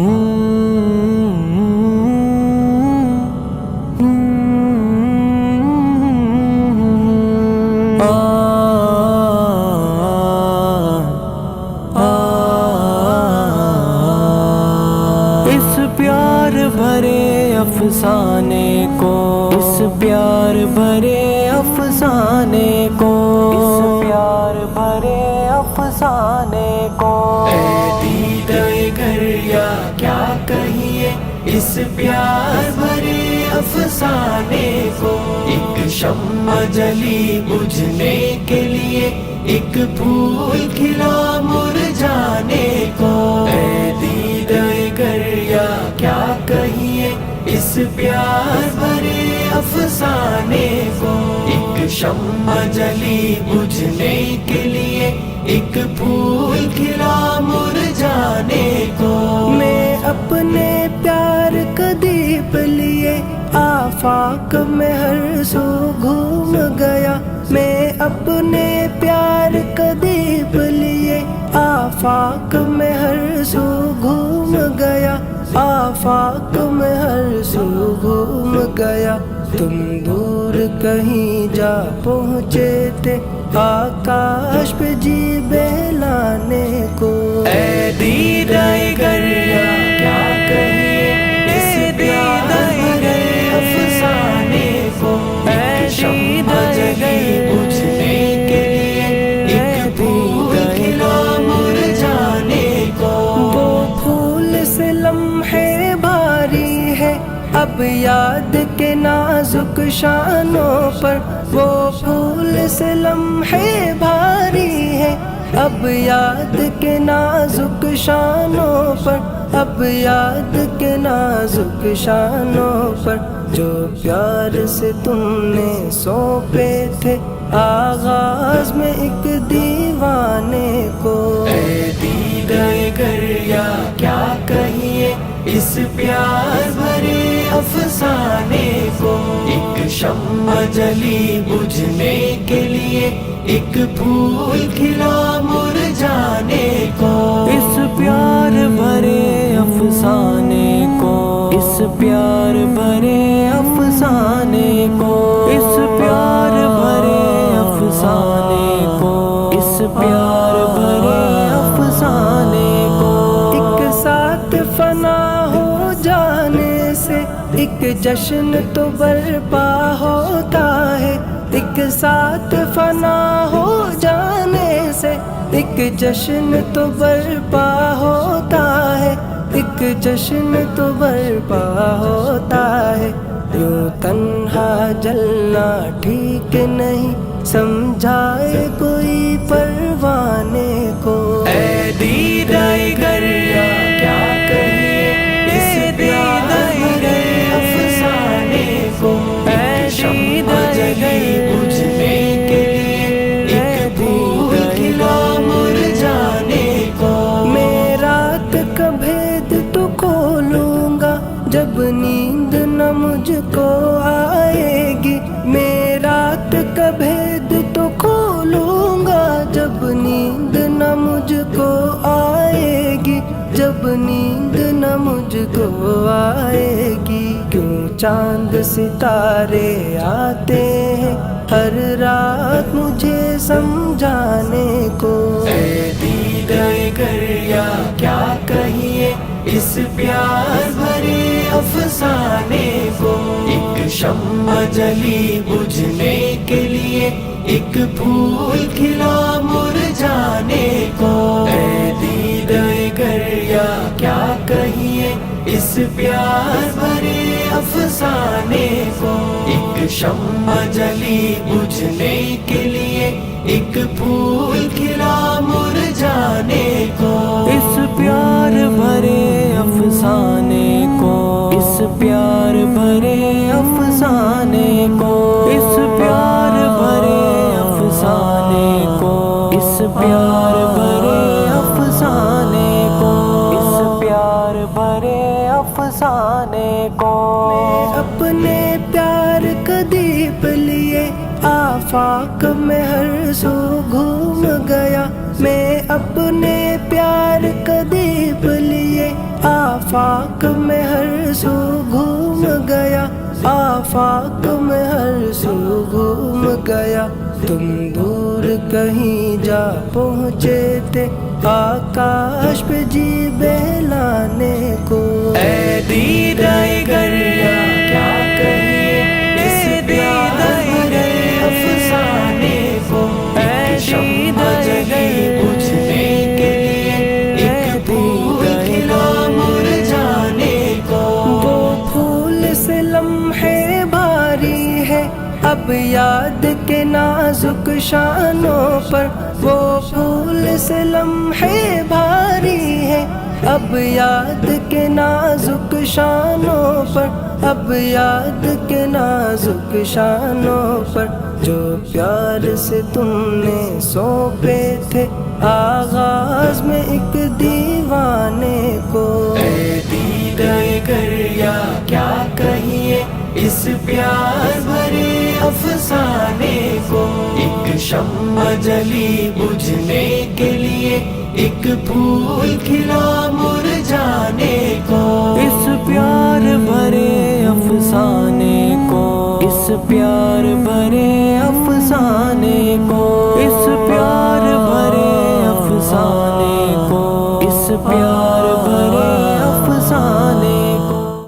اس پیار بھرے افسانے کو، اس پیار بھرے افسانے کو، اس پیار بھرے افسانے کو، اے دیدہ گریا کیا کہیے اس پیار بھرے افسانے کو، ایک شمع جلی بجھنے کے لیے، ایک پھول کھلا مرجھانے کو، اے دیدہ گریا کیا کہیے اس پیار بھرے افسانے کو، ایک شمع جلی بجھنے کے لیے، ایک پھول کھلا مرجھانے کو، میں اپنے پیار کا دیپ لیے آفاق میں ہر سو گھوم گیا، میں اپنے پیار کا دیپ لیے آفاق میں ہر سو گھوم گیا، آفاق میں ہر سو گھوم گیا، تم دور کہیں جا پہنچے تھے آکاش پہ جی بہلانے کو، اے دیدہ گریا کیا کہیے اس پیار بھرے افسانے کو، ایک شمع جلی بجھنے کے لیے، ایک پھول کھلا مرجھانے کو، وہ پھول سے لمحے بھاری ہے اب یاد کے نازک شانوں پر، وہ پھول سے لمحے بھاری ہے اب یاد کے نازک شانوں پر، اب یاد کے نازک شانوں پر، جو پیار سے تم نے سونپے تھے آغاز میں ایک دیوانے کو، اے دیدہ گریا کیا کہیے اس پیار بھرے افسانے کو، ایک شمع جلی بجھنے کے لیے، ایک پھول کھلا مرجھانے کو، اس پیار بھرے افسانے کو، اس پیار بھرے افسانے کو، اس پیار بھرے افسانے کو، اس پیار بھرے افسانے کو، ایک ساتھ فنا ہو جانے سے ایک جشن تو برپا ہوتا ہے، ایک ساتھ فنا ہو جانے سے ایک جشن تو برپا ہوتا ہے، ایک جشن تو برپا ہوتا ہے، یوں تنہا جلنا ٹھیک نہیں سمجھائے کوئی پروانے کو، اے دیدہ گریا کیا کہیے اس پیار بھرے افسانے کو، ایک شمع جلی بجھنے کے لیے، ایک پھول کھلا مرجھانے کو، میں رات کا بھید تو کھولوں گا جب نیند نہ مجھ کو آئے گی، میں رات کا بھید تو کھولوں گا جب نیند نہ مجھ کو آئے گی، جب نیند نہ مجھ کو آئے گی، کیوں چاند ستارے آتے ہیں ہر رات مجھے سمجھانے کو، اے دیدہ گریا کیا کہیے اس پیار بھرے افسانے کو، ایک شمع جلی بجھنے کے لیے، ایک پھول کھلا مرجھانے کو، اے دیدہ گریا کیا کہیے اس پیار بھرے افسانے کو، ایک شمع جلی بجھنے کے لیے، ایک پھول کھلا مرجھانے کو، اس پیار بھرے افسانے کو، اس پیار بھرے افسانے کو، اس پیار بھرے افسانے کو، اس پیار بھرے افسانے کو، اس پیار بھرے افسانے کو، میں اپنے پیار کا دیپ لیے آفاق میں ہر سو گھوم گیا، میں اپنے پیار کا دیپ لیے آفاق میں ہر سو گھوم گیا، آفاق میں ہر سو گھوم گیا، تم دور کہیں جا پہنچے تھے آکاش پہ جی بہلانے کو۔ اے دیدۂ گریا کیا کہیے اس پیار بھرے افسانے کو، ایک شمع جلی بجھنے کے لیے ایک پھول کھلا مرجھانے کو۔ وہ پھول سے لمحے بھاری ہے اب یاد کے نازک شانوں پر، وہ پھول سے لمحے بھاری ہے اب یاد کے نازک شانوں پر، اب یاد کے نازک شانوں پر، جو پیار سے تم نے سونپے تھے آغاز میں ایک دیوانے کو۔ اے دیدۂ گریا کیا کہیے اس پیار بھرے افسانے کو، ایک شمع جلی بجھنے کے لیے ایک پھول کھلا مرجھانے کو۔ اس پیار بھرے افسانے کو، اس پیار بھرے افسانے کو، اس پیار بھرے افسانے کو، اس پیار